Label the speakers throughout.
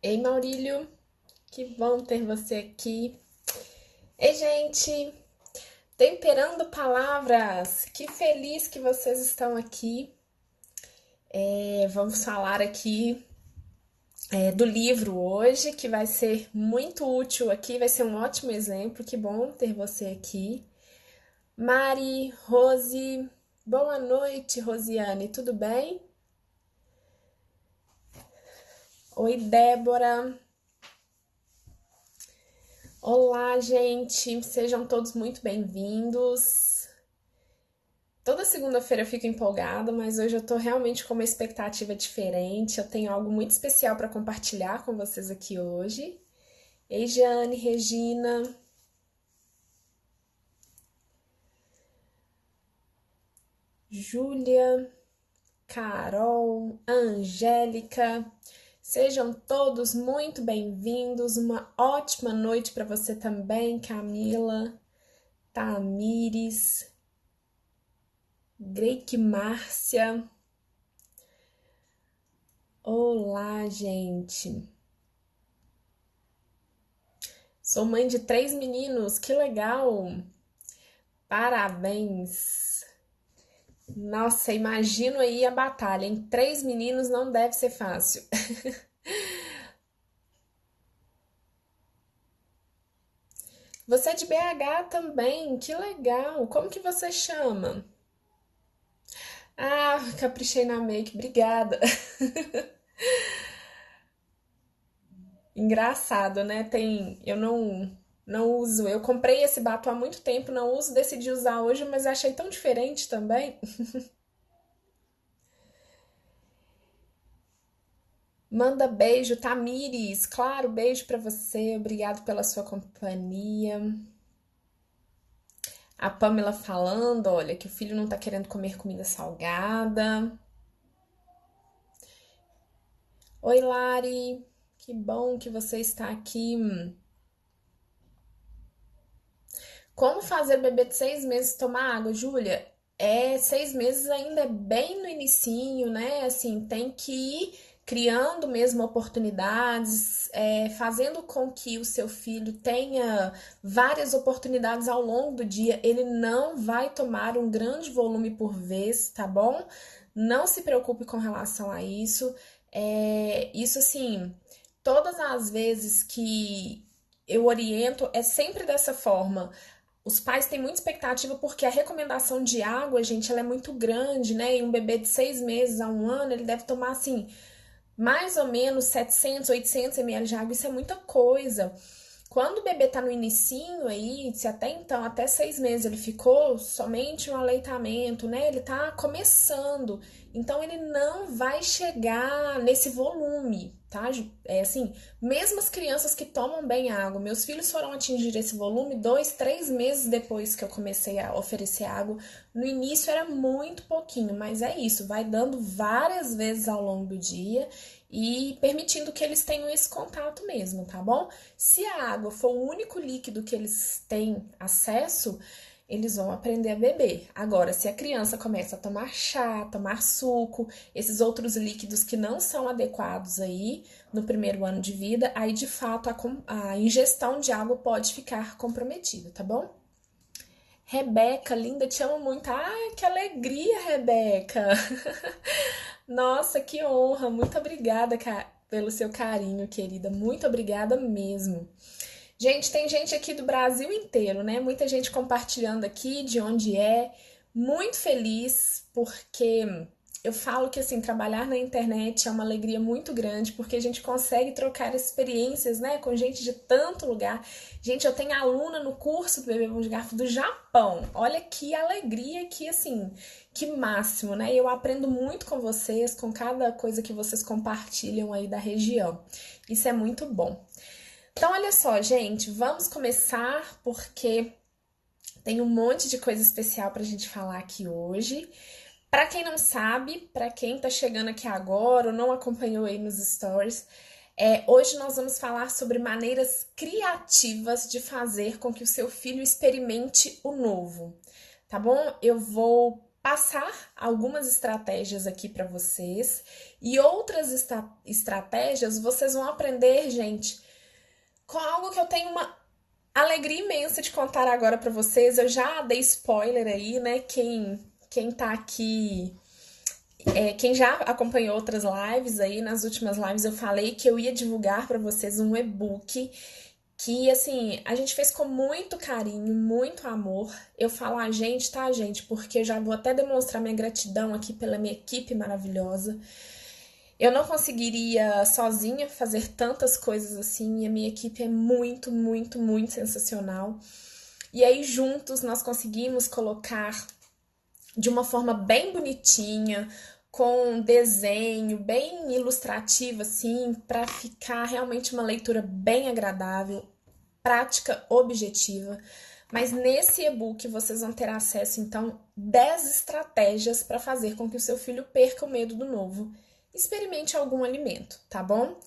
Speaker 1: Ei, Maurílio, que bom ter você aqui. Ei, gente, temperando palavras, que feliz que vocês estão aqui. Vamos falar aqui do livro hoje, que vai ser muito útil aqui, vai ser um ótimo exemplo. Que bom ter você aqui. Mari, Rose, boa noite, Rosiane, tudo bem? Oi, Débora. Olá, gente, sejam todos muito bem-vindos. Toda segunda-feira eu fico empolgada, mas hoje eu tô realmente com uma expectativa diferente. Eu tenho algo muito especial para compartilhar com vocês aqui hoje. Ei, Jane, Regina, Júlia, Carol, Angélica, sejam todos muito bem-vindos. Uma ótima noite para você também, Camila, Tamires, Greik Márcia. Olá, gente. Sou mãe de três meninos, que legal! Parabéns! Nossa, imagino aí a batalha. Em três meninos não deve ser fácil. Você é de BH também, que legal! Como que você chama? Ah, caprichei na make, obrigada. Engraçado, né? Eu não uso. Eu comprei esse batom há muito tempo, não uso, decidi usar hoje, mas achei tão diferente também. Manda beijo, Tamires. Claro, beijo pra você. Obrigado pela sua companhia. A Pamela falando, olha, que o filho não tá querendo comer comida salgada. Oi, Lari. Que bom que você está aqui. Como fazer o bebê de 6 meses tomar água, Júlia? 6 meses ainda é bem no inicinho, né? Assim, tem que ir criando mesmo oportunidades, fazendo com que o seu filho tenha várias oportunidades ao longo do dia. Ele não vai tomar um grande volume por vez, tá bom? Não se preocupe com relação a isso. Isso assim, todas as vezes que eu oriento, é sempre dessa forma. Os pais têm muita expectativa porque a recomendação de água, gente, ela é muito grande, né? E um bebê de 6 meses a um ano, ele deve tomar, assim, mais ou menos 700, 800 ml de água. Isso é muita coisa. Quando o bebê tá no inicinho aí, se até então, até 6 meses ele ficou somente um aleitamento, né? Ele tá começando. Então ele não vai chegar nesse volume, tá? É assim, mesmo as crianças que tomam bem água, meus filhos foram atingir esse volume 2, 3 meses depois que eu comecei a oferecer água. No início era muito pouquinho, mas é isso, vai dando várias vezes ao longo do dia e permitindo que eles tenham esse contato mesmo, tá bom? Se a água for o único líquido que eles têm acesso, eles vão aprender a beber. Agora, se a criança começa a tomar chá, tomar suco, esses outros líquidos que não são adequados aí no primeiro ano de vida, aí de fato a ingestão de água pode ficar comprometida, tá bom? Rebeca, linda, te amo muito. Ai, que alegria, Rebeca! Nossa, que honra! Muito obrigada, pelo seu carinho, querida. Muito obrigada mesmo. Gente, tem gente aqui do Brasil inteiro, né? Muita gente compartilhando aqui de onde é. Muito feliz, porque eu falo que assim, trabalhar na internet é uma alegria muito grande, porque a gente consegue trocar experiências, né, com gente de tanto lugar. Gente, eu tenho aluna no curso do Bebê Bom de Garfo do Japão. Olha que alegria, que assim, que máximo, né? Eu aprendo muito com vocês, com cada coisa que vocês compartilham aí da região. Isso é muito bom. Então, olha só, gente, vamos começar porque tem um monte de coisa especial pra gente falar aqui hoje. Pra quem não sabe, pra quem tá chegando aqui agora ou não acompanhou aí nos stories, hoje nós vamos falar sobre maneiras criativas de fazer com que o seu filho experimente o novo, tá bom? Eu vou passar algumas estratégias aqui para vocês e outras estratégias vocês vão aprender, gente, com algo que eu tenho uma alegria imensa de contar agora para vocês. Eu já dei spoiler aí, né? Quem tá aqui, quem já acompanhou outras lives aí, nas últimas lives eu falei que eu ia divulgar para vocês um e-book que, assim, a gente fez com muito carinho, muito amor. Eu falo a gente, tá, gente? Porque já vou até demonstrar minha gratidão aqui pela minha equipe maravilhosa. Eu não conseguiria sozinha fazer tantas coisas assim, e a minha equipe é muito, muito, muito sensacional. E aí, juntos, nós conseguimos colocar de uma forma bem bonitinha, com desenho bem ilustrativo, assim, para ficar realmente uma leitura bem agradável, prática, objetiva. Mas nesse e-book vocês vão ter acesso, então, 10 estratégias para fazer com que o seu filho perca o medo do novo. Experimente algum alimento, tá bom?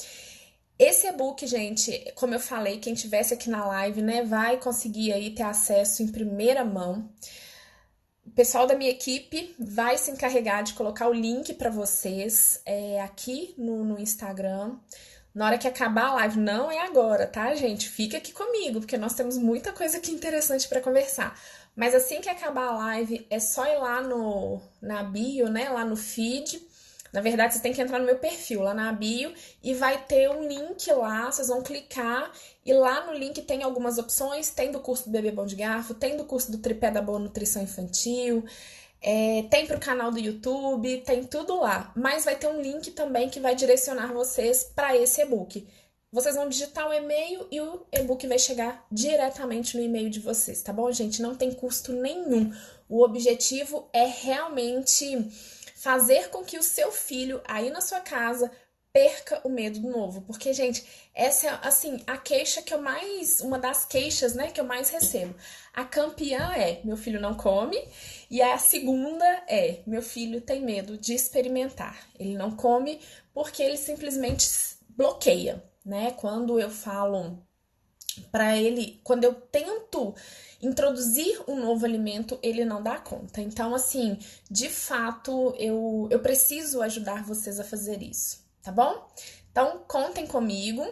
Speaker 1: Esse e-book, gente, como eu falei, quem tivesse aqui na live, né, vai conseguir aí ter acesso em primeira mão. O pessoal da minha equipe vai se encarregar de colocar o link para vocês aqui no Instagram. Na hora que acabar a live, não é agora, tá, gente? Fica aqui comigo, porque nós temos muita coisa aqui interessante para conversar. Mas assim que acabar a live, é só ir lá na bio, né? Lá no feed. Na verdade, vocês têm que entrar no meu perfil, lá na bio, e vai ter um link lá, vocês vão clicar, e lá no link tem algumas opções, tem do curso do Bebê Bom de Garfo, tem do curso do Tripé da Boa Nutrição Infantil, tem pro canal do YouTube, tem tudo lá. Mas vai ter um link também que vai direcionar vocês para esse e-book. Vocês vão digitar o e-mail e o e-book vai chegar diretamente no e-mail de vocês, tá bom, gente? Não tem custo nenhum. O objetivo é realmente fazer com que o seu filho aí na sua casa perca o medo do novo. Porque, gente, essa é, assim, a queixa que eu mais... Uma das queixas, né, que eu mais recebo. A campeã é, meu filho não come. E a segunda é, meu filho tem medo de experimentar. Ele não come porque ele simplesmente bloqueia, né? Quando eu falo para ele, quando eu tento introduzir um novo alimento, ele não dá conta. Então, assim, de fato, eu preciso ajudar vocês a fazer isso, tá bom? Então, contem comigo.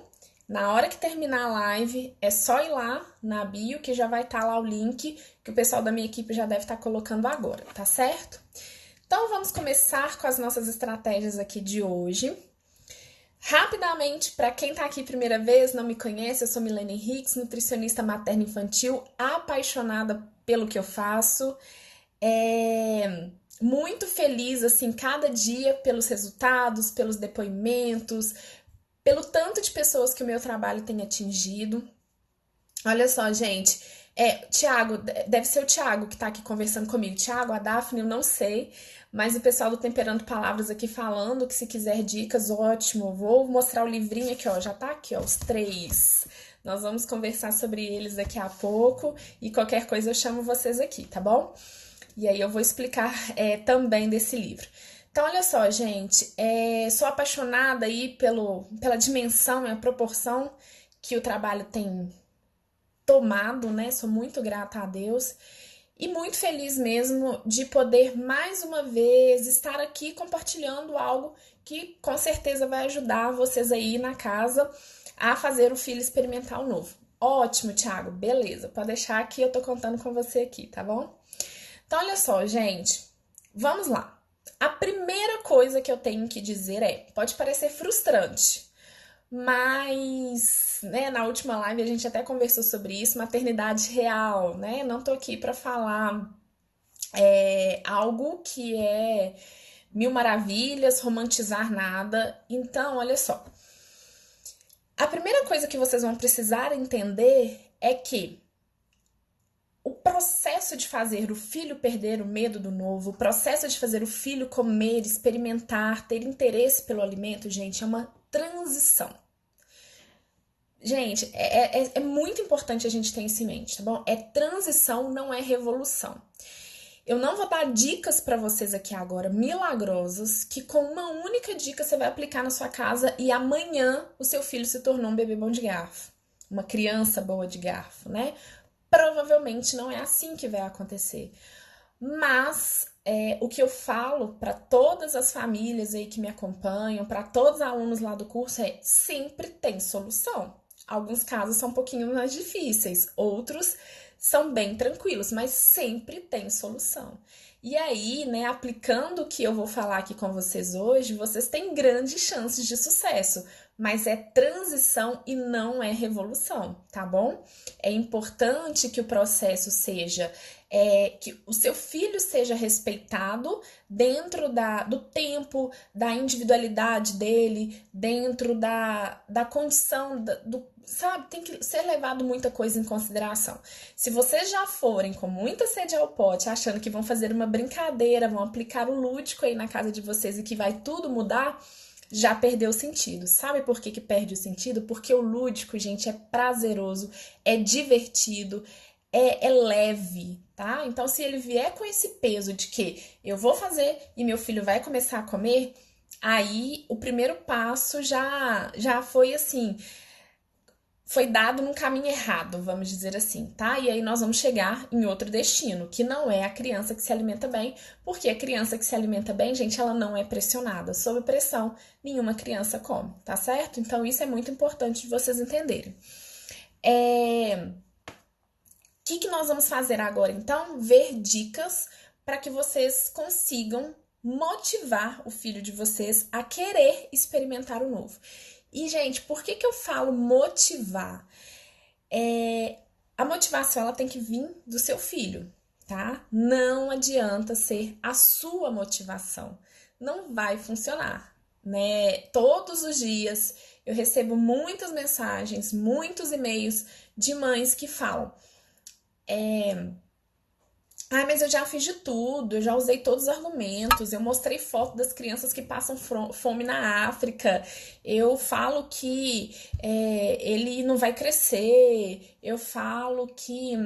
Speaker 1: Na hora que terminar a live, é só ir lá na bio, que já vai estar lá o link, que o pessoal da minha equipe já deve estar colocando agora, tá certo? Então, vamos começar com as nossas estratégias aqui de hoje. Rapidamente, para quem tá aqui primeira vez, não me conhece, eu sou Milene Hicks, nutricionista materno-infantil, apaixonada pelo que eu faço, muito feliz, assim, cada dia pelos resultados, pelos depoimentos, pelo tanto de pessoas que o meu trabalho tem atingido. Olha só, gente, Thiago, deve ser o Thiago que tá aqui conversando comigo. Thiago, a Daphne, eu não sei, mas o pessoal do Temperando Palavras aqui falando que se quiser dicas, ótimo. Vou mostrar o livrinho aqui, ó, já tá aqui, ó, os 3. Nós vamos conversar sobre eles daqui a pouco e qualquer coisa eu chamo vocês aqui, tá bom? E aí eu vou explicar também desse livro. Então, olha só, gente, sou apaixonada aí pela dimensão e a proporção que o trabalho tem tomado, né? Sou muito grata a Deus e muito feliz mesmo de poder mais uma vez estar aqui compartilhando algo que com certeza vai ajudar vocês aí na casa a fazer o filho experimentar o novo. Ótimo, Thiago, beleza, pode deixar que eu tô contando com você aqui, tá bom? Então, olha só, gente, vamos lá. A primeira coisa que eu tenho que dizer pode parecer frustrante, mas, né, na última live a gente até conversou sobre isso, maternidade real, né? Não tô aqui para falar algo que é mil maravilhas, romantizar nada. Então, olha só. A primeira coisa que vocês vão precisar entender é que o processo de fazer o filho perder o medo do novo, o processo de fazer o filho comer, experimentar, ter interesse pelo alimento, gente, é uma transição. Gente, é muito importante a gente ter isso em mente, tá bom? É transição, não é revolução. Eu não vou dar dicas para vocês aqui agora milagrosas que com uma única dica você vai aplicar na sua casa e amanhã o seu filho se tornou um bebê bom de garfo, uma criança boa de garfo, né? Provavelmente não é assim que vai acontecer. Mas O que eu falo para todas as famílias aí que me acompanham, para todos os alunos lá do curso é sempre tem solução. Alguns casos são um pouquinho mais difíceis, outros são bem tranquilos, mas sempre tem solução. E aí, né, aplicando o que eu vou falar aqui com vocês hoje, vocês têm grandes chances de sucesso, mas é transição e não é revolução, tá bom? É importante que o processo seja que o seu filho seja respeitado dentro do tempo, da individualidade dele, dentro da condição, sabe? Tem que ser levado muita coisa em consideração. Se vocês já forem com muita sede ao pote, achando que vão fazer uma brincadeira, vão aplicar o lúdico aí na casa de vocês e que vai tudo mudar, já perdeu o sentido. Sabe por que que perde o sentido? Porque o lúdico, gente, é prazeroso, é divertido, é leve, tá? Então, se ele vier com esse peso de que eu vou fazer e meu filho vai começar a comer, aí o primeiro passo já foi assim, foi dado num caminho errado, vamos dizer assim, tá? E aí nós vamos chegar em outro destino, que não é a criança que se alimenta bem, porque a criança que se alimenta bem, gente, ela não é pressionada. Sob pressão, nenhuma criança come, tá certo? Então, isso é muito importante de vocês entenderem. Que nós vamos fazer agora, então? Ver dicas para que vocês consigam motivar o filho de vocês a querer experimentar o novo. E, gente, por que eu falo motivar? A motivação ela tem que vir do seu filho, tá? Não adianta ser a sua motivação. Não vai funcionar, né? Todos os dias eu recebo muitas mensagens, muitos e-mails de mães que falam: mas eu já fiz de tudo, eu já usei todos os argumentos, eu mostrei foto das crianças que passam fome na África, eu falo que ele não vai crescer, eu falo que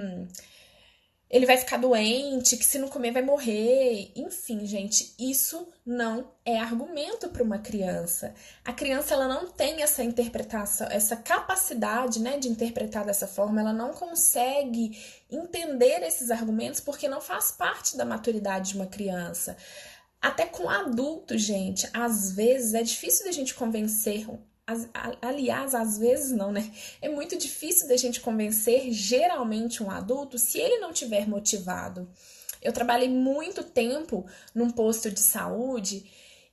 Speaker 1: ele vai ficar doente, que se não comer vai morrer. Enfim, gente, isso não é argumento para uma criança. A criança ela não tem essa interpretação, essa capacidade, né, de interpretar dessa forma, ela não consegue entender esses argumentos porque não faz parte da maturidade de uma criança. Até com adulto, gente, às vezes é difícil da gente convencer. Aliás, às vezes não, né? É muito difícil da gente convencer geralmente um adulto se ele não tiver motivado. Eu trabalhei muito tempo num posto de saúde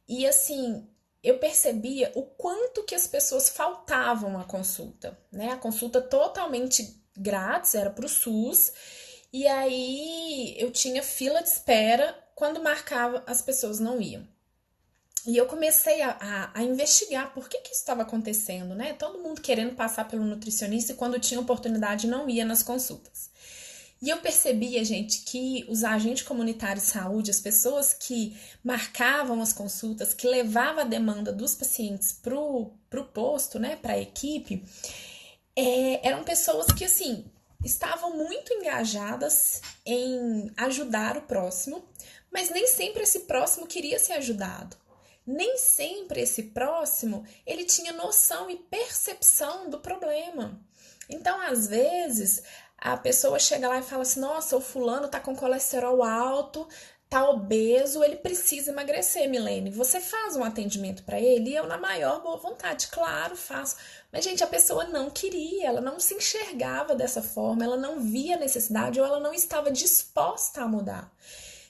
Speaker 1: e assim, eu percebia o quanto que as pessoas faltavam à consulta, né? A consulta totalmente grátis, era pro SUS, e aí eu tinha fila de espera, quando marcava as pessoas não iam. E eu comecei a investigar por que isso estava acontecendo, né? Todo mundo querendo passar pelo nutricionista e quando tinha oportunidade não ia nas consultas. E eu percebia, gente, que os agentes comunitários de saúde, as pessoas que marcavam as consultas, que levavam a demanda dos pacientes pro posto, né, para a equipe, eram pessoas que, assim, estavam muito engajadas em ajudar o próximo, mas nem sempre esse próximo queria ser ajudado. Nem sempre esse próximo ele tinha noção e percepção do problema. Então, às vezes, a pessoa chega lá e fala assim: nossa, o fulano tá com colesterol alto, tá obeso, ele precisa emagrecer, Milene. Você faz um atendimento para ele? E eu, na maior boa vontade, claro, faço. Mas, gente, a pessoa não queria, ela não se enxergava dessa forma, ela não via necessidade ou ela não estava disposta a mudar.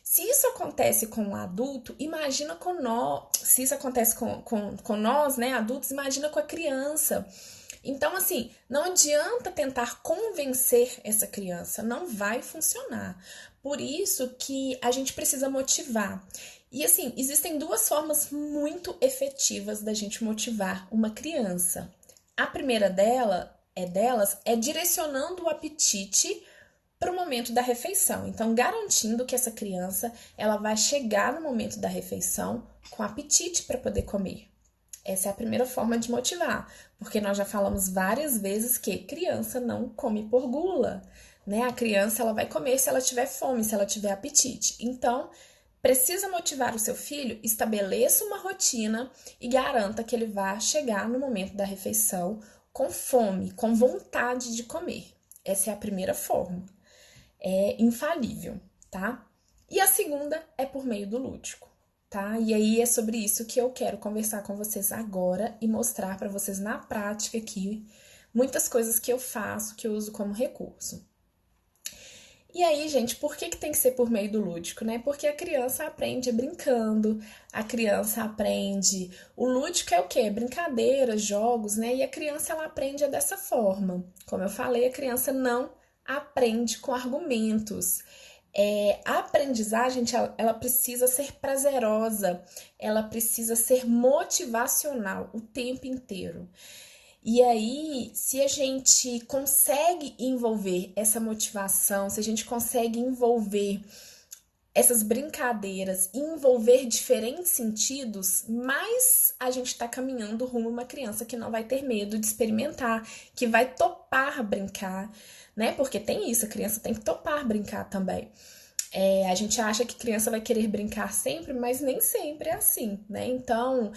Speaker 1: Se isso acontece com um adulto, imagina com nós. Se isso acontece com nós, né, adultos, imagina com a criança. Então, assim, não adianta tentar convencer essa criança, não vai funcionar. Por isso que a gente precisa motivar. E assim, existem duas formas muito efetivas da gente motivar uma criança. A primeira delas é direcionando o apetite para o momento da refeição. Então, garantindo que essa criança ela vai chegar no momento da refeição com apetite para poder comer. Essa é a primeira forma de motivar, porque nós já falamos várias vezes que criança não come por gula, né? A criança ela vai comer se ela tiver fome, se ela tiver apetite. Então, precisa motivar o seu filho, estabeleça uma rotina e garanta que ele vá chegar no momento da refeição com fome, com vontade de comer. Essa é a primeira forma. É infalível, tá? E a segunda é por meio do lúdico, tá? E aí é sobre isso que eu quero conversar com vocês agora e mostrar para vocês na prática aqui muitas coisas que eu faço, que eu uso como recurso. E aí, gente, por que tem que ser por meio do lúdico, né? Porque a criança aprende brincando, a criança aprende. O lúdico é o quê? Brincadeiras, jogos, né? E a criança ela aprende dessa forma. Como eu falei, a criança não aprende com argumentos. A aprendizagem ela precisa ser prazerosa, ela precisa ser motivacional o tempo inteiro. E aí, se a gente consegue envolver essa motivação, se a gente consegue envolver essas brincadeiras, envolver diferentes sentidos, mais a gente está caminhando rumo a uma criança que não vai ter medo de experimentar, que vai topar brincar, né? Porque tem isso, a criança tem que topar brincar também. A gente acha que criança vai querer brincar sempre, mas nem sempre é assim, né? Então,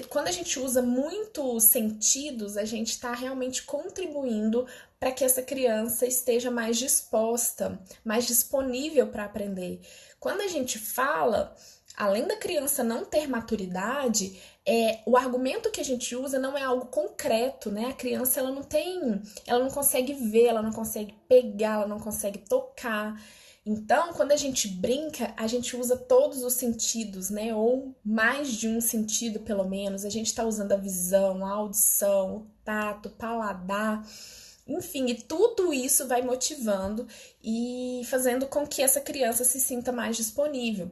Speaker 1: quando a gente usa muitos sentidos, a gente está realmente contribuindo para que essa criança esteja mais disposta, mais disponível para aprender. Quando a gente fala, além da criança não ter maturidade, o argumento que a gente usa não é algo concreto, né? A criança ela não consegue ver, ela não consegue pegar, ela não consegue tocar. Então, quando a gente brinca, a gente usa todos os sentidos, né? Ou mais de um sentido, pelo menos. A gente está usando a visão, a audição, o tato, o paladar, enfim, e tudo isso vai motivando e fazendo com que essa criança se sinta mais disponível.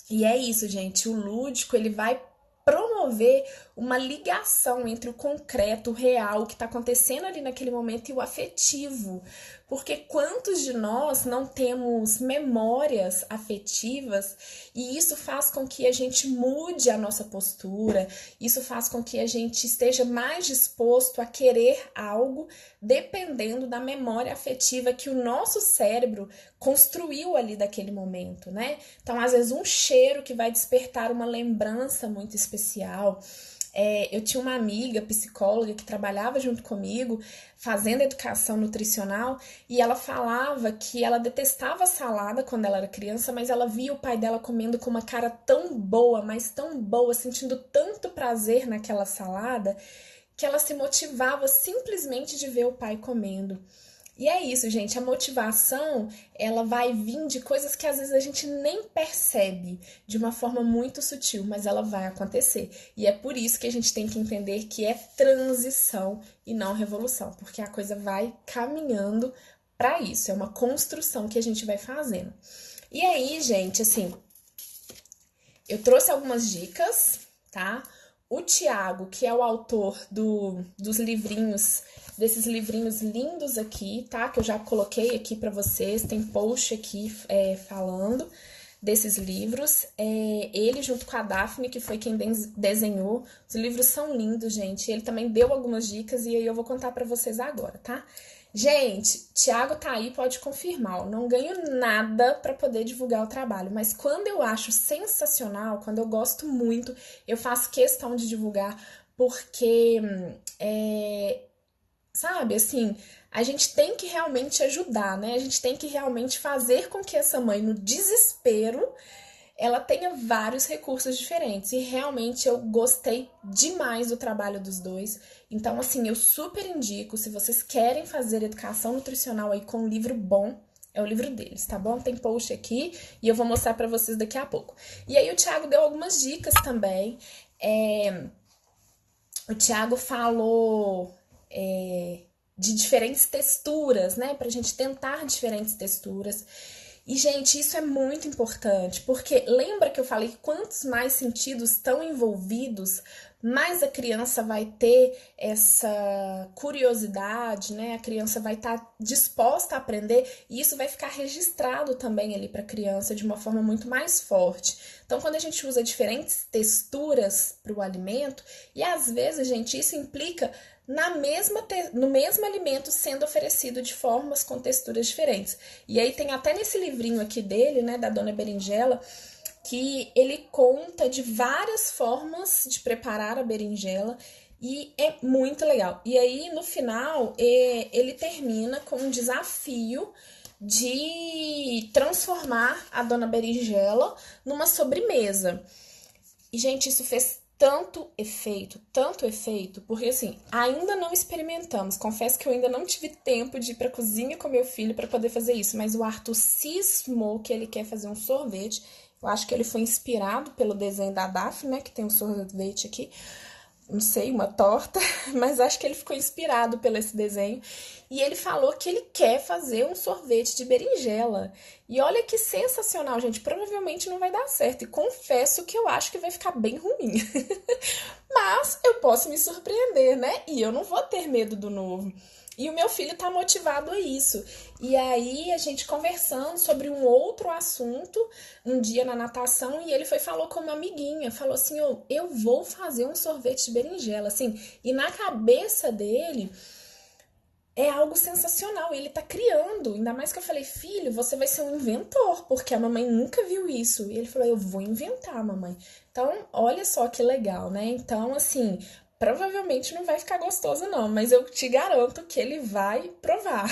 Speaker 1: E é isso, gente. O lúdico, ele vai promover uma ligação entre o concreto, o real, o que está acontecendo ali naquele momento e o afetivo. Porque quantos de nós não temos memórias afetivas e isso faz com que a gente mude a nossa postura, isso faz com que a gente esteja mais disposto a querer algo dependendo da memória afetiva que o nosso cérebro construiu ali daquele momento, né? Então, às vezes, um cheiro que vai despertar uma lembrança muito especial. Eu tinha uma amiga psicóloga que trabalhava junto comigo, fazendo educação nutricional, e ela falava que ela detestava salada quando ela era criança, mas ela via o pai dela comendo com uma cara tão boa, mas tão boa, sentindo tanto prazer naquela salada, que ela se motivava simplesmente de ver o pai comendo. E é isso, gente, a motivação, ela vai vir de coisas que às vezes a gente nem percebe de uma forma muito sutil, mas ela vai acontecer. E é por isso que a gente tem que entender que é transição e não revolução, porque a coisa vai caminhando para isso, é uma construção que a gente vai fazendo. E aí, gente, assim, eu trouxe algumas dicas, tá? O Tiago, que é o autor dos livrinhos, desses livrinhos lindos aqui, tá? Que eu já coloquei aqui para vocês, tem post aqui falando desses livros. Ele junto com a Daphne, que foi quem desenhou. Os livros são lindos, gente. Ele também deu algumas dicas e aí eu vou contar para vocês agora, tá? Gente, Thiago tá aí, pode confirmar. Eu não ganho nada para poder divulgar o trabalho, mas quando eu acho sensacional, quando eu gosto muito, eu faço questão de divulgar, porque, sabe, assim, a gente tem que realmente ajudar, né? A gente tem que realmente fazer com que essa mãe, no desespero, ela tenha vários recursos diferentes. E realmente eu gostei demais do trabalho dos dois. Então, assim, eu super indico, se vocês querem fazer educação nutricional aí com um livro bom, é o livro deles, tá bom? Tem post aqui e eu vou mostrar pra vocês daqui a pouco. E aí o Thiago deu algumas dicas também. O Thiago falou de diferentes texturas, né? Pra gente tentar diferentes texturas. E, gente, isso é muito importante, porque lembra que eu falei que quantos mais sentidos estão envolvidos, mais a criança vai ter essa curiosidade, né? A criança vai estar disposta a aprender e isso vai ficar registrado também ali para a criança de uma forma muito mais forte. Então, quando a gente usa diferentes texturas para o alimento, e às vezes, gente, isso implica no mesmo alimento sendo oferecido de formas com texturas diferentes. E aí tem até nesse livrinho aqui dele, né, da Dona Berinjela, que ele conta de várias formas de preparar a berinjela e é muito legal. E aí, no final, ele termina com um desafio de transformar a Dona Berinjela numa sobremesa. E, gente, isso fez tanto efeito, porque assim, ainda não experimentamos. Confesso que eu ainda não tive tempo de ir pra cozinha com meu filho para poder fazer isso, mas o Arthur cismou que ele quer fazer um sorvete. Eu acho que ele foi inspirado pelo desenho da Daphne, né, que tem um sorvete aqui, não sei, uma torta, mas acho que ele ficou inspirado pelo esse desenho. E ele falou que ele quer fazer um sorvete de berinjela. E olha que sensacional, gente. Provavelmente não vai dar certo. E confesso que eu acho que vai ficar bem ruim. Mas eu posso me surpreender, né? E eu não vou ter medo do novo. E o meu filho tá motivado a isso. E aí a gente conversando sobre um outro assunto um dia na natação e ele falou com uma amiguinha, falou assim: eu vou fazer um sorvete de berinjela, assim. E na cabeça dele é algo sensacional, ele tá criando. Ainda mais que eu falei: filho, você vai ser um inventor, porque a mamãe nunca viu isso. E ele falou: eu vou inventar, mamãe. Então, olha só que legal, né? Então, assim, provavelmente não vai ficar gostoso, não, mas eu te garanto que ele vai provar.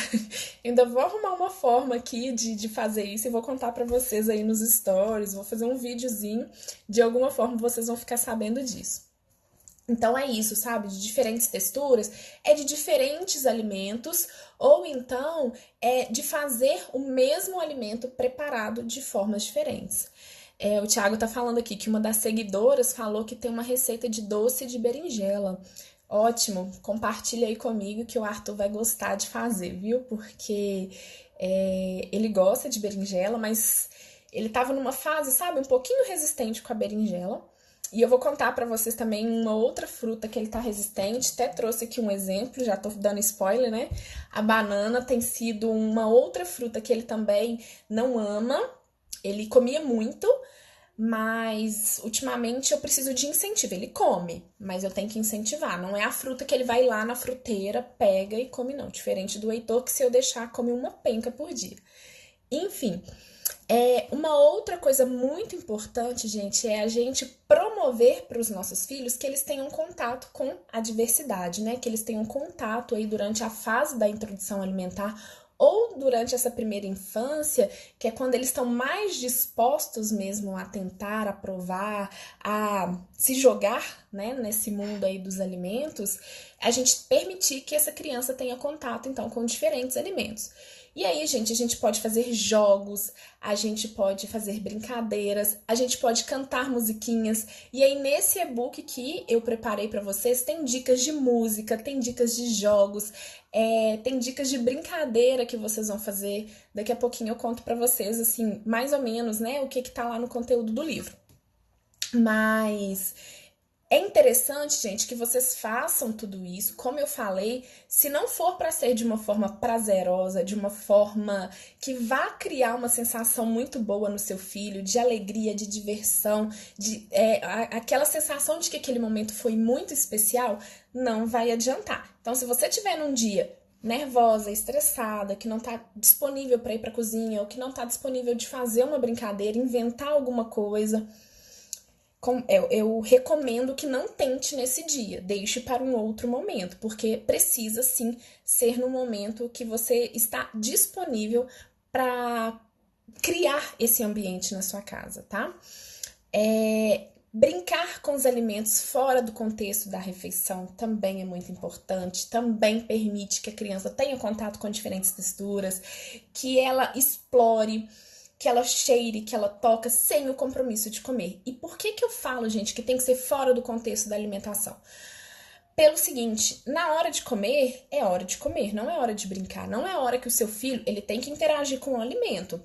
Speaker 1: Ainda vou arrumar uma forma aqui de fazer isso e vou contar pra vocês aí nos stories. Vou fazer um videozinho, de alguma forma vocês vão ficar sabendo disso. Então é isso, sabe? De diferentes texturas, é de diferentes alimentos, ou então é de fazer o mesmo alimento preparado de formas diferentes. O Thiago tá falando aqui que uma das seguidoras falou que tem uma receita de doce de berinjela. Ótimo, compartilha aí comigo que o Arthur vai gostar de fazer, viu? Porque ele gosta de berinjela, mas ele tava numa fase, sabe, um pouquinho resistente com a berinjela. E eu vou contar pra vocês também uma outra fruta que ele tá resistente. Até trouxe aqui um exemplo, já tô dando spoiler, né? A banana tem sido uma outra fruta que ele também não ama. Ele comia muito, mas ultimamente eu preciso de incentivo. Ele come, mas eu tenho que incentivar. Não é a fruta que ele vai lá na fruteira, pega e come, não. Diferente do Heitor, que se eu deixar, come uma penca por dia. Enfim, uma outra coisa muito importante, gente, é a gente promover para os nossos filhos que eles tenham contato com a diversidade, né? Que eles tenham contato aí durante a fase da introdução alimentar ou durante essa primeira infância, que é quando eles estão mais dispostos mesmo a tentar, a provar, a se jogar, né, nesse mundo aí dos alimentos, a gente permitir que essa criança tenha contato, então, com diferentes alimentos. E aí, gente, a gente pode fazer jogos, a gente pode fazer brincadeiras, a gente pode cantar musiquinhas. E aí, nesse e-book que eu preparei para vocês, tem dicas de música, tem dicas de jogos, tem dicas de brincadeira que vocês vão fazer. Daqui a pouquinho eu conto para vocês, assim, mais ou menos, né, o que tá lá no conteúdo do livro. Mas é interessante, gente, que vocês façam tudo isso, como eu falei, se não for para ser de uma forma prazerosa, de uma forma que vá criar uma sensação muito boa no seu filho, de alegria, de diversão, aquela sensação de que aquele momento foi muito especial, não vai adiantar. Então, se você tiver num dia nervosa, estressada, que não tá disponível para ir para a cozinha, ou que não tá disponível de fazer uma brincadeira, inventar alguma coisa, eu recomendo que não tente nesse dia, deixe para um outro momento, porque precisa sim ser no momento que você está disponível para criar esse ambiente na sua casa, tá? Brincar com os alimentos fora do contexto da refeição também é muito importante, também permite que a criança tenha contato com diferentes texturas, que ela explore, que ela cheire, que ela toca sem o compromisso de comer. E por que eu falo, gente, que tem que ser fora do contexto da alimentação? Pelo seguinte, na hora de comer, é hora de comer, não é hora de brincar. Não é a hora que o seu filho, ele tem que interagir com o alimento.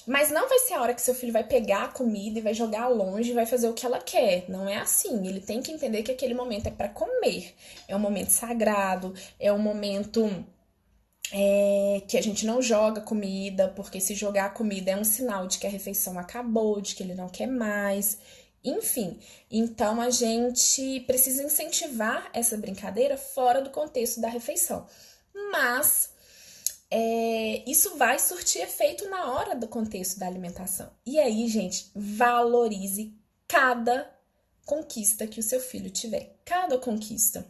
Speaker 1: Mas não vai ser a hora que seu filho vai pegar a comida e vai jogar longe e vai fazer o que ela quer. Não é assim. Ele tem que entender que aquele momento é para comer. É um momento sagrado, é um momento que a gente não joga comida, porque se jogar comida é um sinal de que a refeição acabou, de que ele não quer mais, enfim. Então a gente precisa incentivar essa brincadeira fora do contexto da refeição. Mas isso vai surtir efeito na hora do contexto da alimentação. E aí, gente, valorize cada conquista que o seu filho tiver. Cada conquista.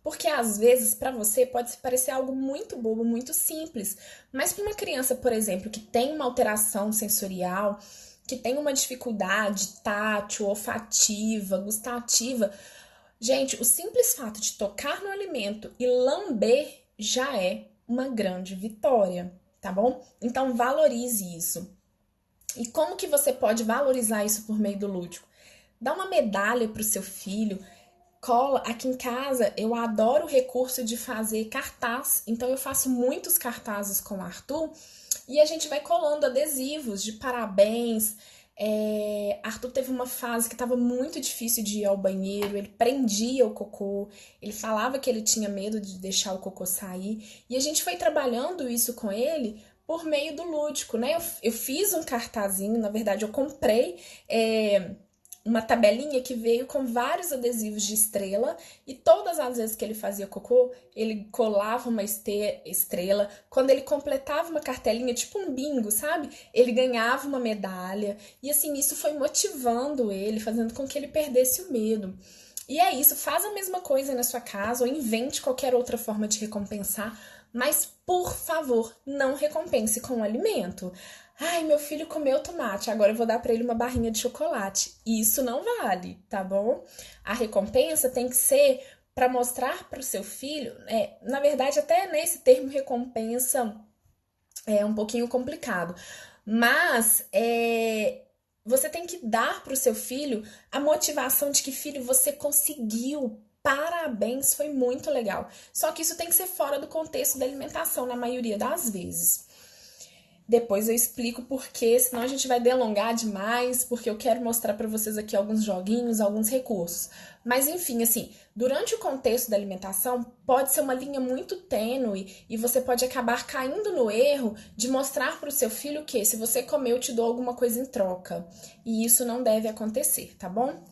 Speaker 1: Porque às vezes para você pode parecer algo muito bobo, muito simples, mas para uma criança, por exemplo, que tem uma alteração sensorial, que tem uma dificuldade tátil, olfativa, gustativa, gente, o simples fato de tocar no alimento e lamber já é uma grande vitória, tá bom? Então valorize isso. E como que você pode valorizar isso por meio do lúdico? Dá uma medalha para o seu filho, cola. Aqui em casa eu adoro o recurso de fazer cartaz, então eu faço muitos cartazes com o Arthur e a gente vai colando adesivos de parabéns. Arthur teve uma fase que estava muito difícil de ir ao banheiro, ele prendia o cocô, ele falava que ele tinha medo de deixar o cocô sair, e a gente foi trabalhando isso com ele por meio do lúdico, né? Eu fiz um cartazinho, na verdade eu comprei uma tabelinha que veio com vários adesivos de estrela e todas as vezes que ele fazia cocô, ele colava uma estrela. Quando ele completava uma cartelinha, tipo um bingo, sabe? Ele ganhava uma medalha. E assim, isso foi motivando ele, fazendo com que ele perdesse o medo. E é isso, faz a mesma coisa na sua casa ou invente qualquer outra forma de recompensar, mas por favor, não recompense com o alimento. Ai, meu filho comeu tomate, agora eu vou dar para ele uma barrinha de chocolate. Isso não vale, tá bom? A recompensa tem que ser para mostrar para o seu filho, na verdade, até nesse termo recompensa é um pouquinho complicado, mas você tem que dar para o seu filho a motivação de que, filho, você conseguiu. Parabéns, foi muito legal. Só que isso tem que ser fora do contexto da alimentação, na maioria das vezes. Depois eu explico porque, senão a gente vai delongar demais, porque eu quero mostrar para vocês aqui alguns joguinhos, alguns recursos. Mas enfim, assim, durante o contexto da alimentação, pode ser uma linha muito tênue e você pode acabar caindo no erro de mostrar para o seu filho que se você comer, eu te dou alguma coisa em troca. E isso não deve acontecer, tá bom?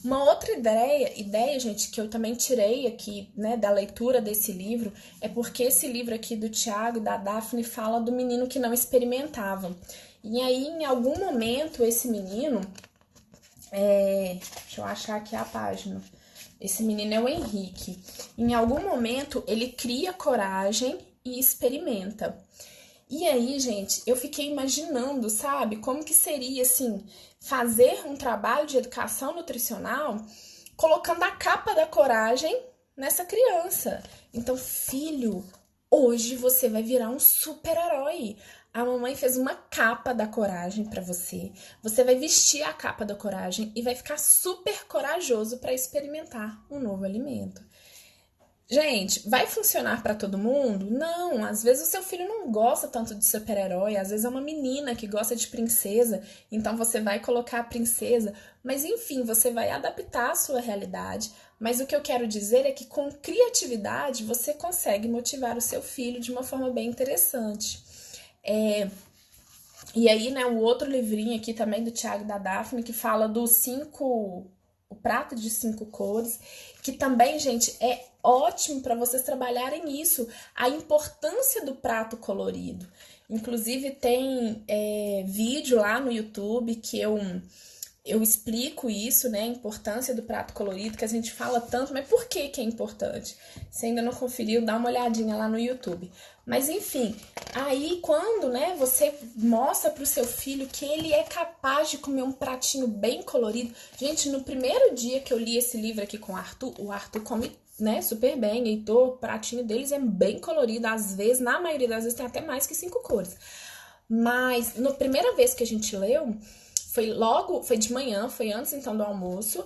Speaker 1: Uma outra ideia, gente, que eu também tirei aqui, né, da leitura desse livro, é porque esse livro aqui do Tiago e da Daphne fala do menino que não experimentava. E aí, em algum momento, esse menino, deixa eu achar aqui a página. Esse menino é o Henrique. Em algum momento, ele cria coragem e experimenta. E aí, gente, eu fiquei imaginando, sabe, como que seria, assim, fazer um trabalho de educação nutricional colocando a capa da coragem nessa criança. Então, filho, hoje você vai virar um super-herói. A mamãe fez uma capa da coragem pra você. Você vai vestir a capa da coragem e vai ficar super corajoso para experimentar um novo alimento. Gente, vai funcionar pra todo mundo? Não, às vezes o seu filho não gosta tanto de super-herói, às vezes é uma menina que gosta de princesa, então você vai colocar a princesa, mas enfim, você vai adaptar a sua realidade. Mas o que eu quero dizer é que com criatividade você consegue motivar o seu filho de uma forma bem interessante. E aí, né, o outro livrinho aqui também do Tiago e da Daphne, que fala o prato de 5 cores, que também, gente, é ótimo para vocês trabalharem isso, a importância do prato colorido. Inclusive tem vídeo lá no YouTube que eu explico isso, né, a importância do prato colorido, que a gente fala tanto, mas por que é importante? Se ainda não conferiu, dá uma olhadinha lá no YouTube. Mas enfim, aí quando, né, você mostra pro seu filho que ele é capaz de comer um pratinho bem colorido. Gente, no primeiro dia que eu li esse livro aqui com o Arthur come, né, super bem, Heitor, o pratinho deles é bem colorido, às vezes, na maioria das vezes tem até mais que 5 cores. Mas, na primeira vez que a gente leu, foi de manhã, foi antes então do almoço.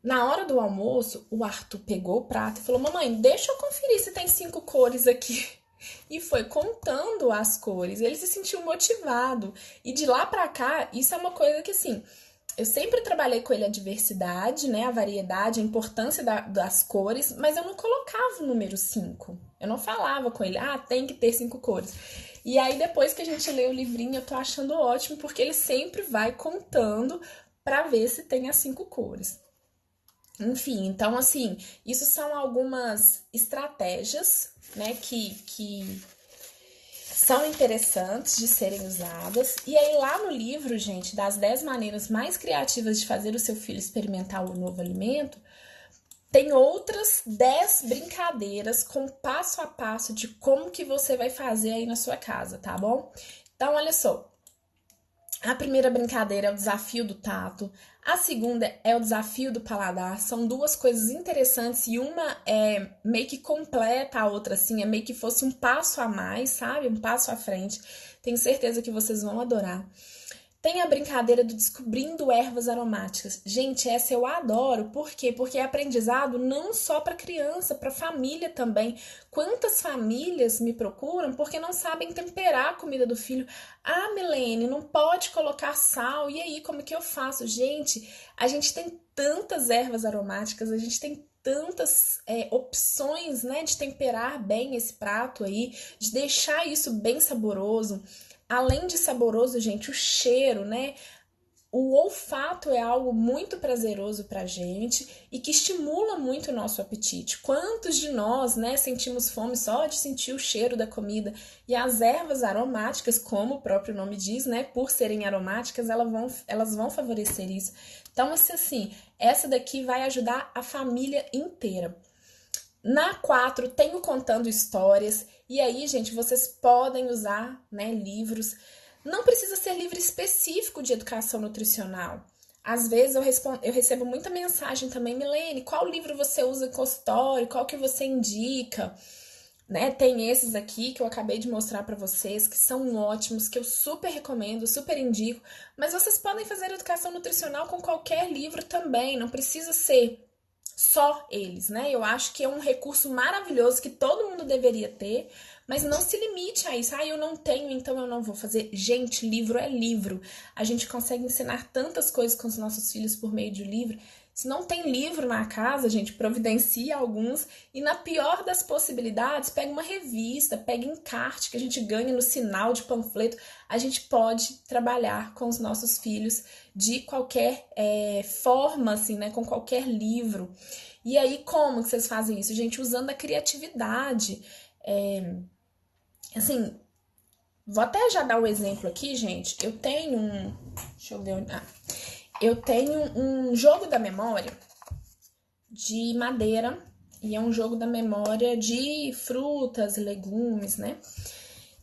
Speaker 1: Na hora do almoço, o Arthur pegou o prato e falou: mamãe, deixa eu conferir se tem 5 cores aqui. E foi contando as cores. Ele se sentiu motivado. E de lá pra cá, isso é uma coisa que assim, eu sempre trabalhei com ele a diversidade, né, a variedade, a importância das cores, mas eu não colocava o número 5. Eu não falava com ele, tem que ter 5 cores. E aí, depois que a gente lê o livrinho, eu tô achando ótimo, porque ele sempre vai contando pra ver se tem as 5 cores. Enfim, então, assim, isso são algumas estratégias, né, que são interessantes de serem usadas. E aí, lá no livro, gente, das 10 maneiras mais criativas de fazer o seu filho experimentar o novo alimento, tem outras 10 brincadeiras com passo a passo de como que você vai fazer aí na sua casa, tá bom? Então, olha só. A primeira brincadeira é o desafio do tato, a segunda é o desafio do paladar. São duas coisas interessantes e uma é meio que completa a outra, assim, é meio que fosse um passo a mais, sabe? Um passo à frente. Tenho certeza que vocês vão adorar. Tem a brincadeira do descobrindo ervas aromáticas. Gente, essa eu adoro. Por quê? Porque é aprendizado não só para criança, para família também. Quantas famílias me procuram porque não sabem temperar a comida do filho? Ah, Milene, não pode colocar sal. E aí, como que eu faço? Gente, a gente tem tantas ervas aromáticas, a gente tem tantas opções, né, de temperar bem esse prato aí, de deixar isso bem saboroso. Além de saboroso, gente, o cheiro, né? O olfato é algo muito prazeroso pra gente e que estimula muito o nosso apetite. Quantos de nós, né, sentimos fome só de sentir o cheiro da comida? E as ervas aromáticas, como o próprio nome diz, né, por serem aromáticas, elas vão favorecer isso. Então, assim, essa daqui vai ajudar a família inteira. Na 4 tem o Contando Histórias, e aí, gente, vocês podem usar, né, livros. Não precisa ser livro específico de educação nutricional. Às vezes eu recebo muita mensagem também, Milene, qual livro você usa em consultório, qual que você indica? Né? Tem esses aqui que eu acabei de mostrar para vocês, que são ótimos, que eu super recomendo, super indico, mas vocês podem fazer educação nutricional com qualquer livro também, não precisa ser só eles, né? Eu acho que é um recurso maravilhoso que todo mundo deveria ter, mas não se limite a isso. Ah, eu não tenho, então eu não vou fazer. Gente, livro é livro. A gente consegue ensinar tantas coisas com os nossos filhos por meio de livro. Se não tem livro na casa, gente, providencia alguns. E na pior das possibilidades, pega uma revista, pega encarte que a gente ganha no sinal de panfleto. A gente pode trabalhar com os nossos filhos de qualquer forma, assim, né? Com qualquer livro. E aí, como que vocês fazem isso? Gente, usando a criatividade. Assim, vou até já dar um exemplo aqui, gente. Eu tenho um... Deixa eu ver onde... eu tenho um jogo da memória de madeira e é um jogo da memória de frutas, legumes, né?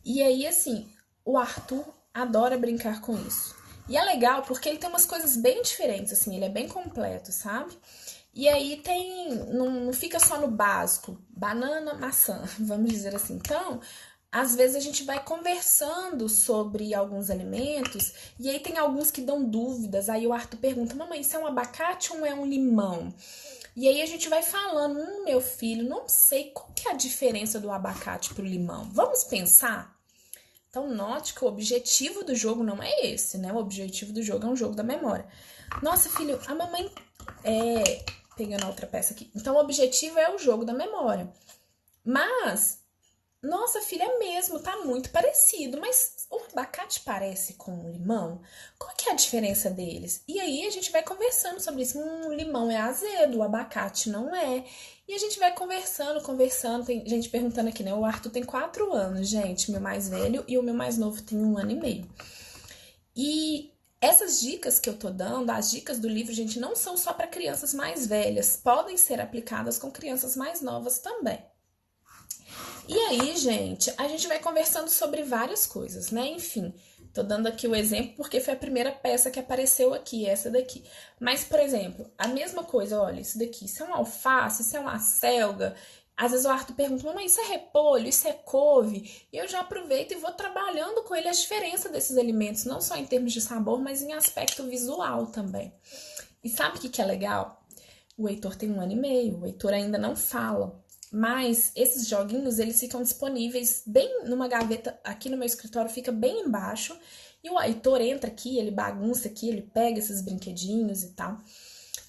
Speaker 1: E aí, assim, o Arthur adora brincar com isso. E é legal porque ele tem umas coisas bem diferentes, assim, ele é bem completo, sabe? E aí tem, não fica só no básico, banana, maçã, vamos dizer assim. Então, às vezes a gente vai conversando sobre alguns alimentos e aí tem alguns que dão dúvidas. Aí o Arthur pergunta, mamãe, isso é um abacate ou é um limão? E aí a gente vai falando, meu filho, não sei qual que é a diferença do abacate pro limão. Vamos pensar? Então note que o objetivo do jogo não é esse, né? O objetivo do jogo é um jogo da memória. Nossa, filho, a mamãe pegando a outra peça aqui. Então o objetivo é o jogo da memória. Mas nossa, filha, é mesmo, tá muito parecido, mas o abacate parece com o limão? Qual que é a diferença deles? E aí a gente vai conversando sobre isso. O limão é azedo, o abacate não é. E a gente vai conversando. Tem gente perguntando aqui, né? O Arthur tem 4 anos, gente, meu mais velho, e o meu mais novo tem 1 ano e meio. E essas dicas que eu tô dando, as dicas do livro, gente, não são só para crianças mais velhas, podem ser aplicadas com crianças mais novas também. E aí, gente, a gente vai conversando sobre várias coisas, né? Enfim, tô dando aqui o exemplo porque foi a primeira peça que apareceu aqui, essa daqui. Mas, por exemplo, a mesma coisa, olha, isso daqui, isso é um alface, isso é uma acelga. Às vezes o Arthur pergunta, mamãe, isso é repolho, isso é couve? E eu já aproveito e vou trabalhando com ele a diferença desses alimentos, não só em termos de sabor, mas em aspecto visual também. E sabe o que é legal? O Heitor tem 1 ano e meio, o Heitor ainda não fala. Mas esses joguinhos, eles ficam disponíveis bem numa gaveta aqui no meu escritório, fica bem embaixo. E o Heitor entra aqui, ele bagunça aqui, ele pega esses brinquedinhos e tal.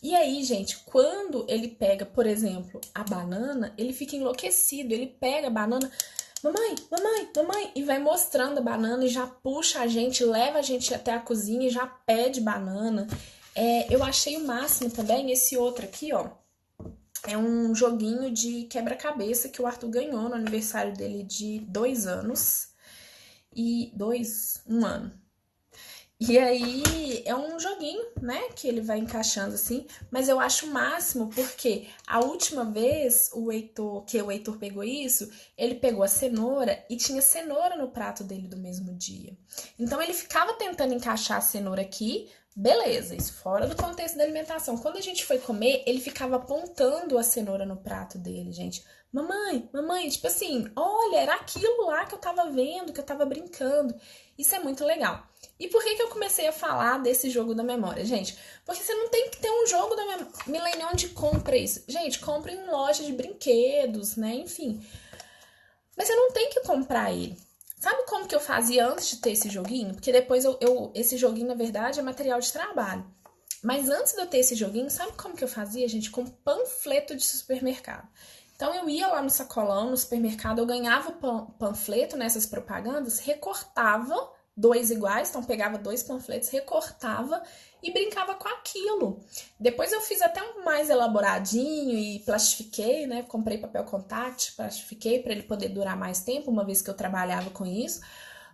Speaker 1: E aí, gente, quando ele pega, por exemplo, a banana, ele fica enlouquecido. Ele pega a banana, mamãe, mamãe, mamãe, e vai mostrando a banana e já puxa a gente, leva a gente até a cozinha e já pede banana. Eu achei o máximo também esse outro aqui, ó. É um joguinho de quebra-cabeça que o Arthur ganhou no aniversário dele de 2 anos. Um ano. E aí é um joguinho, né, que ele vai encaixando assim, mas eu acho o máximo porque a última vez o Heitor pegou isso, ele pegou a cenoura e tinha cenoura no prato dele do mesmo dia. Então ele ficava tentando encaixar a cenoura aqui, beleza, isso fora do contexto da alimentação. Quando a gente foi comer, ele ficava apontando a cenoura no prato dele, gente. Mamãe, mamãe, tipo assim, olha, era aquilo lá que eu tava vendo, que eu tava brincando. Isso é muito legal. E por que eu comecei a falar desse jogo da memória, gente? Porque você não tem que ter um jogo da memória. Milênio, onde compra isso? Gente, compra em loja de brinquedos, né? Enfim. Mas você não tem que comprar ele. Sabe como que eu fazia antes de ter esse joguinho? Porque depois esse joguinho, na verdade, é material de trabalho. Mas antes de eu ter esse joguinho, sabe como que eu fazia, gente? Com panfleto de supermercado. Então eu ia lá no sacolão, no supermercado, eu ganhava o panfleto nessas propagandas, recortava dois iguais, então pegava dois panfletos, recortava e brincava com aquilo. Depois eu fiz até um mais elaboradinho e plastifiquei, né? Comprei papel contact, plastifiquei para ele poder durar mais tempo, uma vez que eu trabalhava com isso.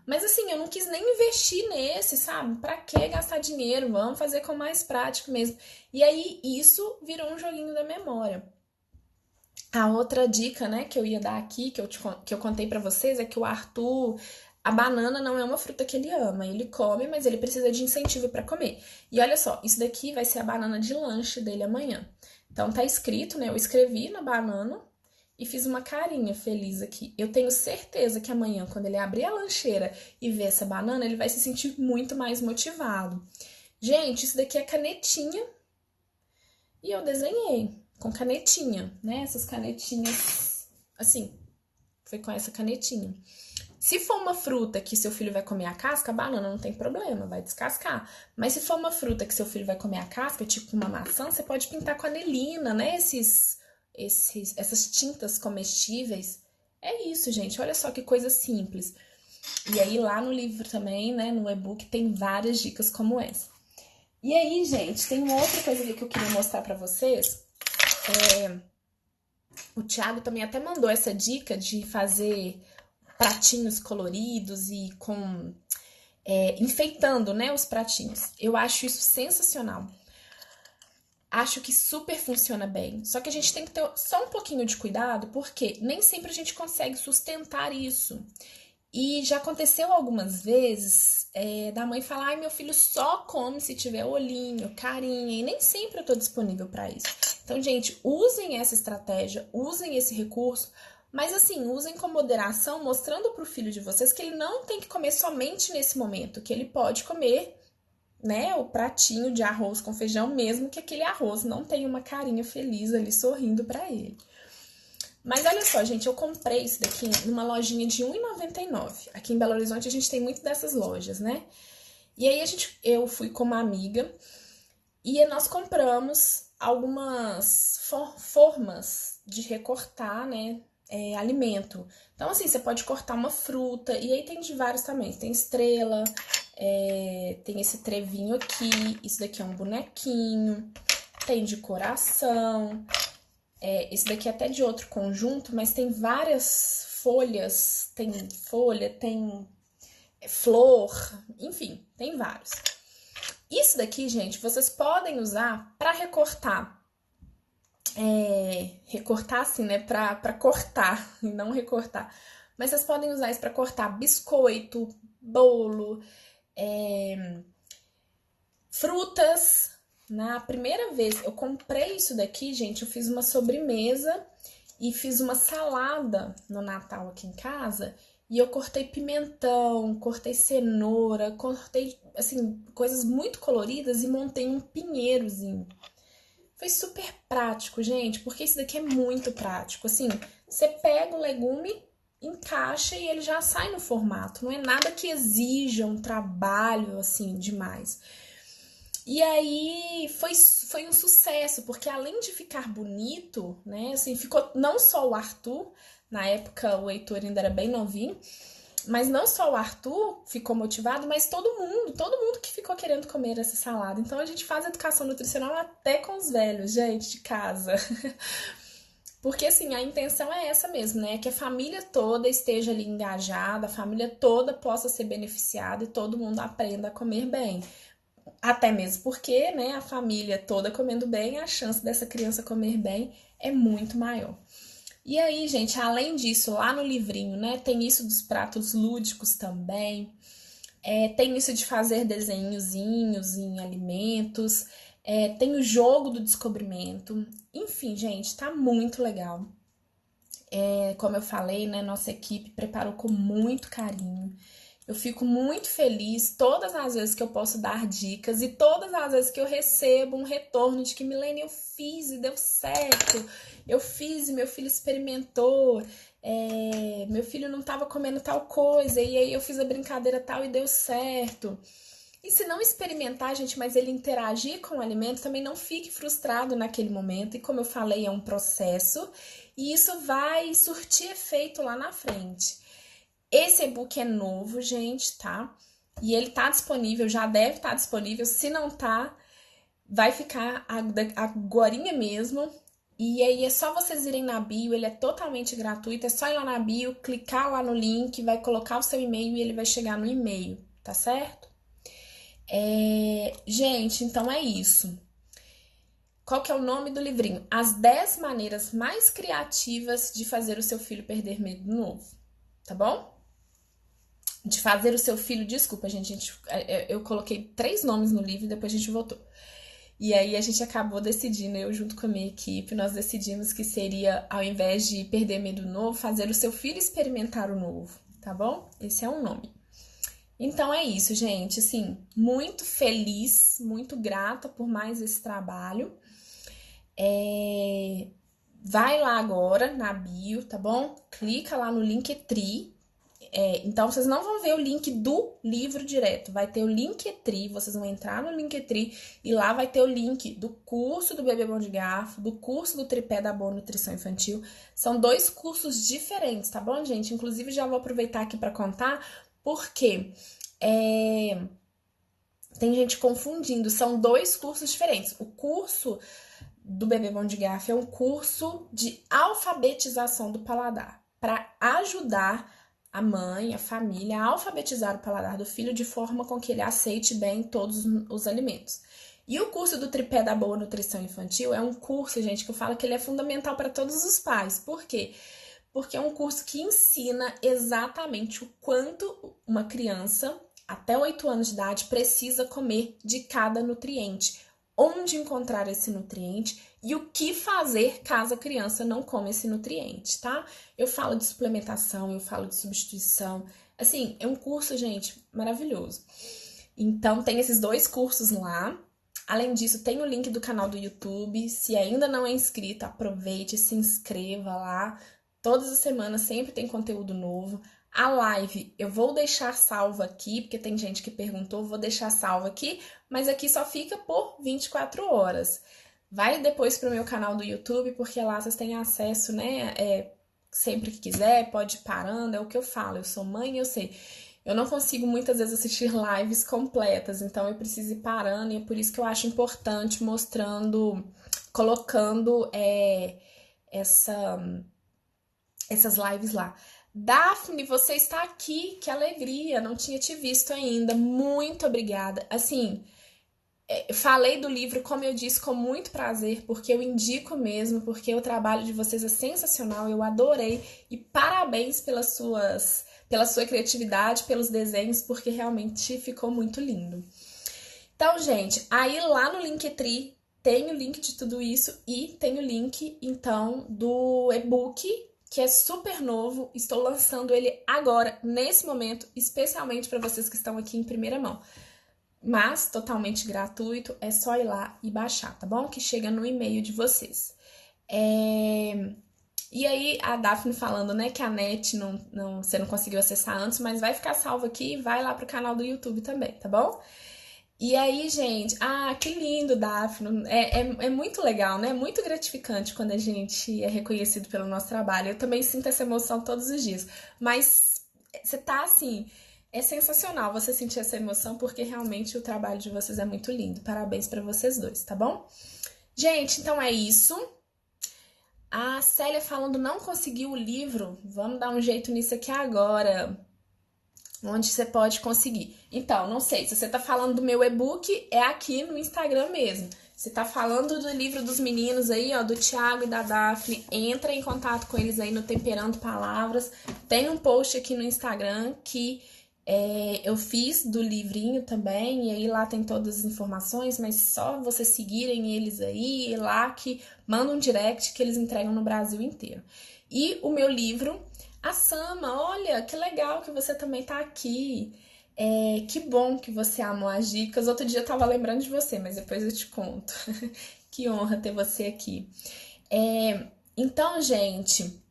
Speaker 1: Mas assim, eu não quis nem investir nesse, sabe? Pra que gastar dinheiro? Vamos fazer com mais prático mesmo. E aí isso virou um joguinho da memória. A outra dica, né, que eu ia dar aqui, que eu contei pra vocês, é que o Arthur, a banana não é uma fruta que ele ama. Ele come, mas ele precisa de incentivo pra comer. E olha só, isso daqui vai ser a banana de lanche dele amanhã. Então tá escrito, né, eu escrevi na banana e fiz uma carinha feliz aqui. Eu tenho certeza que amanhã, quando ele abrir a lancheira e ver essa banana, ele vai se sentir muito mais motivado. Gente, isso daqui é canetinha e eu desenhei com canetinha, né? Essas canetinhas, assim, foi com essa canetinha. Se for uma fruta que seu filho vai comer a casca, a banana não tem problema, vai descascar. Mas se for uma fruta que seu filho vai comer a casca, tipo uma maçã, você pode pintar com anilina, né? Essas tintas comestíveis. É isso, gente. Olha só que coisa simples. E aí lá no livro também, né, no e-book, tem várias dicas como essa. E aí, gente, tem uma outra coisa aqui que eu queria mostrar pra vocês. O Thiago também até mandou essa dica de fazer pratinhos coloridos e com enfeitando, né, os pratinhos. Eu acho isso sensacional. Acho que super funciona bem. Só que a gente tem que ter só um pouquinho de cuidado, porque nem sempre a gente consegue sustentar isso. E já aconteceu algumas vezes da mãe falar: ai, meu filho só come se tiver olhinho, carinha, e nem sempre eu tô disponível para isso. Então, gente, usem essa estratégia, usem esse recurso, mas assim, usem com moderação, mostrando pro filho de vocês que ele não tem que comer somente nesse momento, que ele pode comer, né, o pratinho de arroz com feijão, mesmo que aquele arroz não tenha uma carinha feliz ali sorrindo para ele. Mas olha só, gente, eu comprei isso daqui numa lojinha de R$1,99. Aqui em Belo Horizonte a gente tem muito dessas lojas, né? E aí eu fui com uma amiga e nós compramos algumas formas de recortar, né, alimento. Então, assim, você pode cortar uma fruta, e aí tem de vários tamanhos. Tem estrela, tem esse trevinho aqui, isso daqui é um bonequinho, tem de coração, esse daqui é até de outro conjunto, mas tem várias folhas, tem folha, tem flor, enfim, tem vários. Isso daqui, gente, vocês podem usar para recortar. Recortar assim, né, pra cortar e não recortar. Mas vocês podem usar isso para cortar biscoito, bolo, frutas. Na primeira vez eu comprei isso daqui, gente, eu fiz uma sobremesa e fiz uma salada no Natal aqui em casa. E eu cortei pimentão, cortei cenoura, cortei, assim, coisas muito coloridas e montei um pinheirozinho. Foi super prático, gente, porque isso daqui é muito prático. Assim, você pega o legume, encaixa e ele já sai no formato. Não é nada que exija um trabalho, assim, demais. E aí foi um sucesso, porque além de ficar bonito, né, assim, ficou não só o Arthur, na época o Heitor ainda era bem novinho, mas não só o Arthur ficou motivado, mas todo mundo que ficou querendo comer essa salada. Então a gente faz educação nutricional até com os velhos, gente, de casa. Porque, assim, a intenção é essa mesmo, né? Que a família toda esteja ali engajada, a família toda possa ser beneficiada e todo mundo aprenda a comer bem. Até mesmo porque, né, a família toda comendo bem, a chance dessa criança comer bem é muito maior. E aí, gente, além disso, lá no livrinho, né, tem isso dos pratos lúdicos também, tem isso de fazer desenhozinhos em alimentos, tem o jogo do descobrimento. Enfim, gente, tá muito legal. Como eu falei, né, nossa equipe preparou com muito carinho. Eu fico muito feliz todas as vezes que eu posso dar dicas e todas as vezes que eu recebo um retorno de que, Milene, eu fiz e deu certo. Eu fiz e meu filho experimentou. Meu filho não estava comendo tal coisa e aí eu fiz a brincadeira tal e deu certo. E se não experimentar, gente, mas ele interagir com o alimento, também não fique frustrado naquele momento. E como eu falei, é um processo e isso vai surtir efeito lá na frente. Esse e-book é novo, gente, tá? E ele tá disponível, já deve estar disponível. Se não tá, vai ficar agorinha mesmo. E aí é só vocês irem na bio, ele é totalmente gratuito. É só ir lá na bio, clicar lá no link, vai colocar o seu e-mail e ele vai chegar no e-mail, tá certo? Gente, então é isso. Qual que é o nome do livrinho? As 10 maneiras mais criativas de fazer o seu filho perder medo novo, tá bom? De fazer o seu filho, desculpa, gente, eu coloquei 3 nomes no livro e depois a gente voltou. E aí a gente acabou decidindo, eu junto com a minha equipe, nós decidimos que seria, ao invés de perder medo novo, fazer o seu filho experimentar o novo, tá bom? Esse é um nome. Então é isso, gente, assim, muito feliz, muito grata por mais esse trabalho. Vai lá agora na bio, tá bom? Clica lá no Linktree. Então, vocês não vão ver o link do livro direto, vai ter o Linktree, vocês vão entrar no Linktree e lá vai ter o link do curso do Bebê Bom de Garfo, do curso do Tripé da Boa Nutrição Infantil. São 2 cursos diferentes, tá bom, gente? Inclusive, já vou aproveitar aqui para contar, porque tem gente confundindo, são 2 cursos diferentes. O curso do Bebê Bom de Garfo é um curso de alfabetização do paladar, para ajudar a mãe, a família, a alfabetizar o paladar do filho de forma com que ele aceite bem todos os alimentos. E o curso do Tripé da Boa Nutrição Infantil é um curso, gente, que eu falo que ele é fundamental para todos os pais. Por quê? Porque é um curso que ensina exatamente o quanto uma criança, até 8 anos de idade, precisa comer de cada nutriente, onde encontrar esse nutriente e o que fazer caso a criança não coma esse nutriente, tá? Eu falo de suplementação, eu falo de substituição. Assim, é um curso, gente, maravilhoso. Então, tem esses 2 cursos lá. Além disso, tem o link do canal do YouTube. Se ainda não é inscrito, aproveite, se inscreva lá. Todas as semanas sempre tem conteúdo novo. A live eu vou deixar salva aqui, porque tem gente que perguntou, vou deixar salva aqui, mas aqui só fica por 24 horas. Vai depois pro meu canal do YouTube, porque lá vocês têm acesso, né? Sempre que quiser, pode ir parando, é o que eu falo. Eu sou mãe, eu sei. Eu não consigo muitas vezes assistir lives completas, então eu preciso ir parando, e é por isso que eu acho importante mostrando, colocando essas lives lá. Daphne, você está aqui, que alegria, não tinha te visto ainda, muito obrigada. Assim, falei do livro, como eu disse, com muito prazer, porque eu indico mesmo, porque o trabalho de vocês é sensacional, eu adorei, e parabéns pela sua criatividade, pelos desenhos, porque realmente ficou muito lindo. Então, gente, aí lá no Linktree tem o link de tudo isso e tem o link, então, do e-book, que é super novo. Estou lançando ele agora, nesse momento, especialmente para vocês que estão aqui em primeira mão. Mas totalmente gratuito, é só ir lá e baixar, tá bom? Que chega no e-mail de vocês. E aí, a Daphne falando, né, que a NET você não conseguiu acessar antes, mas vai ficar salvo aqui e vai lá pro canal do YouTube também, tá bom? E aí, gente, que lindo, Daphne. É muito legal, né? Muito gratificante quando a gente é reconhecido pelo nosso trabalho. Eu também sinto essa emoção todos os dias. Mas você tá assim, é sensacional você sentir essa emoção, porque realmente o trabalho de vocês é muito lindo. Parabéns pra vocês dois, tá bom? Gente, então é isso. A Célia falando não conseguiu o livro. Vamos dar um jeito nisso aqui agora. Onde você pode conseguir. Então, não sei, se você tá falando do meu e-book, é aqui no Instagram mesmo. Se tá falando do livro dos meninos aí, ó, do Thiago e da Daphne, entra em contato com eles aí no Temperando Palavras. Tem um post aqui no Instagram que eu fiz do livrinho também, e aí lá tem todas as informações, mas só vocês seguirem eles aí, lá que manda um direct que eles entregam no Brasil inteiro. E o meu livro, a Sama, olha, que legal que você também tá aqui. Que bom que você amou as dicas. Outro dia eu tava lembrando de você, mas depois eu te conto. Que honra ter você aqui. Então, gente,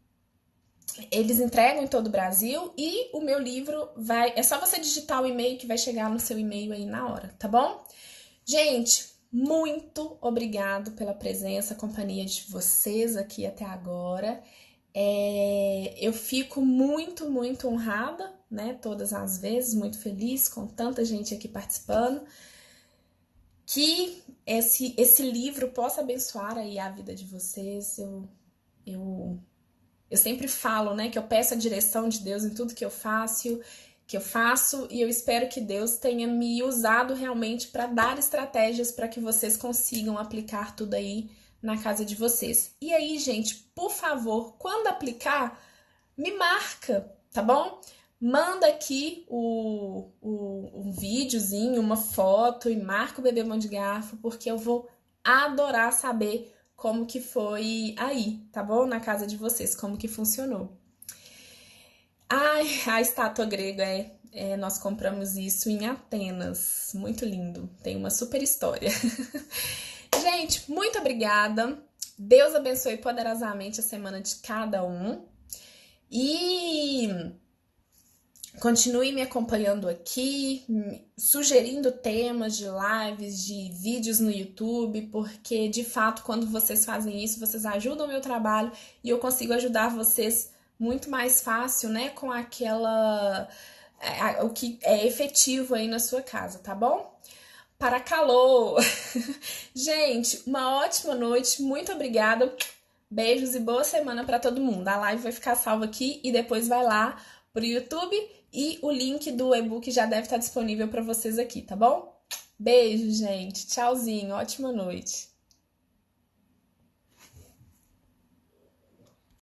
Speaker 1: eles entregam em todo o Brasil e o meu livro vai. É só você digitar o e-mail que vai chegar no seu e-mail aí na hora, tá bom? Gente, muito obrigado pela presença, companhia de vocês aqui até agora. Eu fico muito, muito honrada, né? Todas as vezes, muito feliz com tanta gente aqui participando. Que esse livro possa abençoar aí a vida de vocês. Eu sempre falo, né, que eu peço a direção de Deus em tudo que eu faço, e eu espero que Deus tenha me usado realmente para dar estratégias para que vocês consigam aplicar tudo aí na casa de vocês. E aí, gente, por favor, quando aplicar, me marca, tá bom? Manda aqui um videozinho, uma foto e marca o Bebê Mão de Garfo, porque eu vou adorar saber como que foi aí, tá bom? Na casa de vocês, como que funcionou. Ai, a estátua grega nós compramos isso em Atenas. Muito lindo. Tem uma super história. Gente, muito obrigada. Deus abençoe poderosamente a semana de cada um. E continue me acompanhando aqui, sugerindo temas de lives, de vídeos no YouTube, porque de fato, quando vocês fazem isso, vocês ajudam o meu trabalho e eu consigo ajudar vocês muito mais fácil, né? Com o que é efetivo aí na sua casa, tá bom? Para calor! Gente, uma ótima noite, muito obrigada. Beijos e boa semana para todo mundo. A live vai ficar salva aqui e depois vai lá pro YouTube e o link do e-book já deve estar disponível para vocês aqui, tá bom? Beijo, gente. Tchauzinho. Ótima noite.